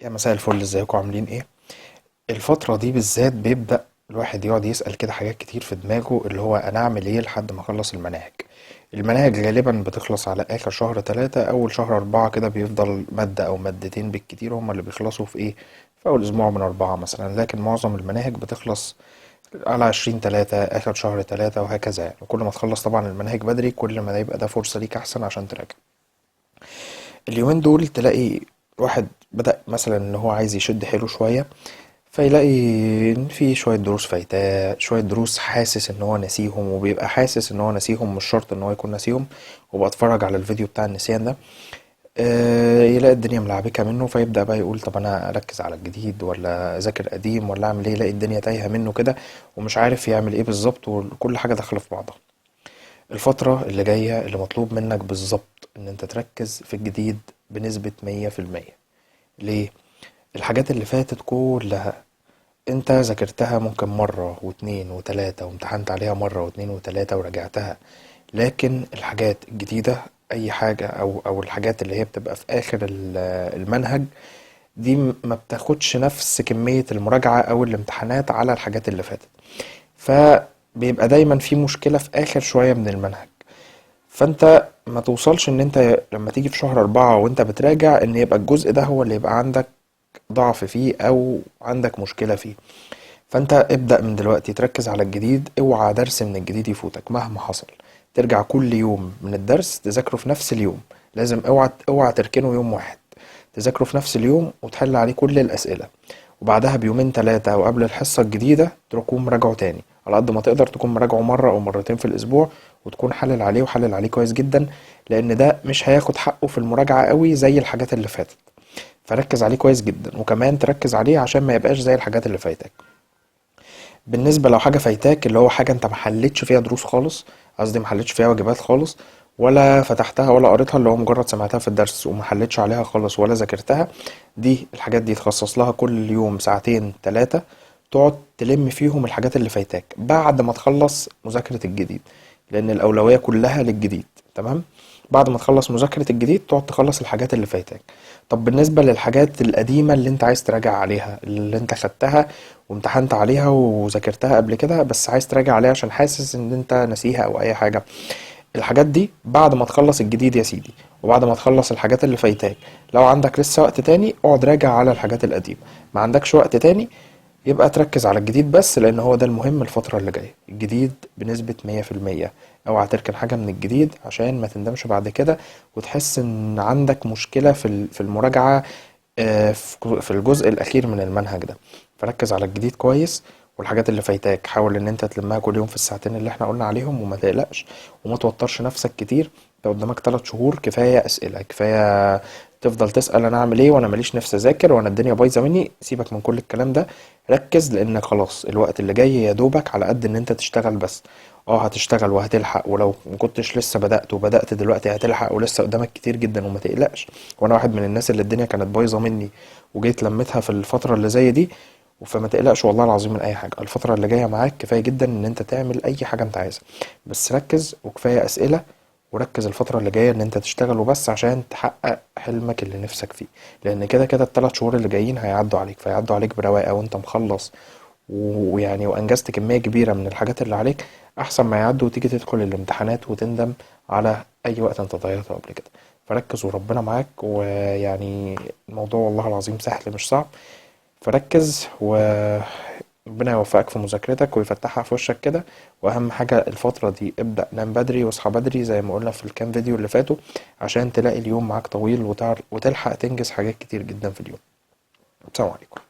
يا مساء الفل، ازيكم عاملين ايه؟ الفترة دي بالذات بيبدأ الواحد يقعد يسأل كده حاجات كتير في دماغه، اللي هو انا اعمل ايه لحد ما اخلص المناهج. المناهج غالبا بتخلص على اخر شهر 3، اول شهر 4 كده بيفضل مادة او مادتين بالكتير هما اللي بيخلصوا في ايه، في اول اسبوع من 4 مثلا. لكن معظم المناهج بتخلص على 20/3، اخر شهر 3 وهكذا يعني. وكل ما تخلص طبعا المناهج بدري كل ما ده يبقى ده فرصة ليك احسن عشان تراجع. اليومين دول تلاقي واحد بدأ مثلا ان هو عايز يشد حيله شوية، فيلاقي ان في شوية دروس فايتاه، شوية دروس حاسس ان هو ناسيهم، وبيبقى حاسس ان هو ناسيهم، مش شرط ان هو يكون ناسيهم. وبتفرج على الفيديو بتاع النسيان ده، يلاقي الدنيا ملعبكة منه، فيبدأ بقى يقول طب انا اركز على الجديد ولا اذاكر قديم ولا اعمل ايه. يلاقي الدنيا تايهة منه كده ومش عارف يعمل ايه بالظبط، وكل حاجة داخلة في بعضها. الفترة اللي جاية اللي مطلوب منك بالظبط ان انت تركز في الجديد بنسبة 100%. ليه؟ الحاجات اللي فاتت كلها انت ذاكرتها ممكن مرة واتنين وتلاتة، وامتحنت عليها مرة واتنين وتلاتة وراجعتها. لكن الحاجات الجديدة، اي حاجة او الحاجات اللي هي بتبقى في اخر المنهج دي، ما بتاخدش نفس كمية المراجعة او الامتحانات على الحاجات اللي فاتت. فبيبقى دايما في مشكلة في اخر شوية من المنهج. فانت ما توصلش ان انت لما تيجي في شهر 4 وانت بتراجع ان يبقى الجزء ده هو اللي يبقى عندك ضعف فيه او عندك مشكلة فيه. فانت ابدأ من دلوقتي تركز على الجديد، اوعى درس من الجديد يفوتك مهما حصل. ترجع كل يوم من الدرس تذاكره في نفس اليوم. لازم اوعى تركنه يوم واحد. تذاكره في نفس اليوم وتحل عليه كل الأسئلة، وبعدها بيومين 3 أو قبل الحصة الجديدة تكون مراجعه تاني. على قد ما تقدر تكون مراجعه مرة أو مرتين في الأسبوع، وتكون حلل عليه وحلل عليه كويس جدا، لأن ده مش هياخد حقه في المراجعة قوي زي الحاجات اللي فاتت. فركز عليه كويس جدا، وكمان تركز عليه عشان ما يبقاش زي الحاجات اللي فايتك. بالنسبة لو حاجة فايتاك، اللي هو حاجة انت محلتش فيها دروس خالص، قصدي محلتش فيها واجبات خالص، ولا فتحتها ولا قريتها، اللي هو مجرد سمعتها في الدرس ومحلتش عليها خالص ولا ذاكرتها، دي الحاجات دي تخصص لها كل يوم ساعتين 3، تقعد تلم فيهم الحاجات اللي فايتاك بعد ما تخلص مذاكرة الجديد، لأن الأولوية كلها للجديد. تمام؟ بعد ما تخلص مذاكرة الجديد تقعد تخلص الحاجات اللي فايتاك. طب بالنسبة للحاجات القديمة اللي انت عايز تراجع عليها، اللي انت خدتها وامتحنت عليها وذاكرتها قبل كده بس عايز تراجع عليها عشان حاسس ان انت نسيها او اي حاجة، الحاجات دي بعد ما تخلص الجديد يا سيدي، وبعد ما تخلص الحاجات اللي فايتاك، لو عندك لسه وقت تاني اقعد راجع على الحاجات القديمة. ما عندكش وقت تاني، يبقى تركز على الجديد بس، لان هو ده المهم الفترة اللي جاية، الجديد بنسبة 100%. اوعى تركن حاجة من الجديد عشان ما تندمش بعد كده وتحس ان عندك مشكلة في المراجعة، في الجزء الأخير من المنهج ده. فركز على الجديد كويس، والحاجات اللي فايتاك حاول ان انت تلمها كل يوم في الساعتين اللي احنا قلنا عليهم، وما تقلقش وما توترش نفسك كتير. انت قدامك 3 شهور، كفاية أسئلة، كفاية تفضل تسأل انا اعمل ايه وانا ماليش نفس اذاكر وانا الدنيا بايظة مني. سيبك من كل الكلام ده، ركز، لان خلاص الوقت اللي جاي يا دوبك على قد ان انت تشتغل بس. اه هتشتغل وهتلحق، ولو مكنتش لسه بدأت وبدأت دلوقتي هتلحق، ولسه قدامك كتير جدا وما تقلقش. وانا واحد من الناس اللي الدنيا كانت بايظه مني وجيت لميتها في الفتره اللي زي دي. فما تقلقش والله العظيم من اي حاجه، الفتره اللي جايه معاك كفايه جدا ان انت تعمل اي حاجه انت عايزها. بس ركز، وكفايه اسئله. وركز الفتره اللي جايه ان انت تشتغل وبس عشان تحقق حلمك اللي نفسك فيه. لان كده كده الثلاث شهور اللي جايين هيعدوا عليك، فيعدوا عليك برواقه وانت مخلص ويعني وانجزت كميه كبيره من الحاجات اللي عليك، احسن ما يعدوا وتيجي تدخل الامتحانات وتندم على اي وقت انت ضيعته قبل كده. فركز وربنا معاك، ويعني الموضوع والله العظيم سهل مش صعب. فركز وربنا يوفقك في مذاكرتك ويفتحها في وشك كده. واهم حاجة الفترة دي ابدأ نام بدري واصحى بدري زي ما قلنا في الكام فيديو اللي فاتوا، عشان تلاقي اليوم معاك طويل وتلحق تنجز حاجات كتير جدا في اليوم. السلام عليكم.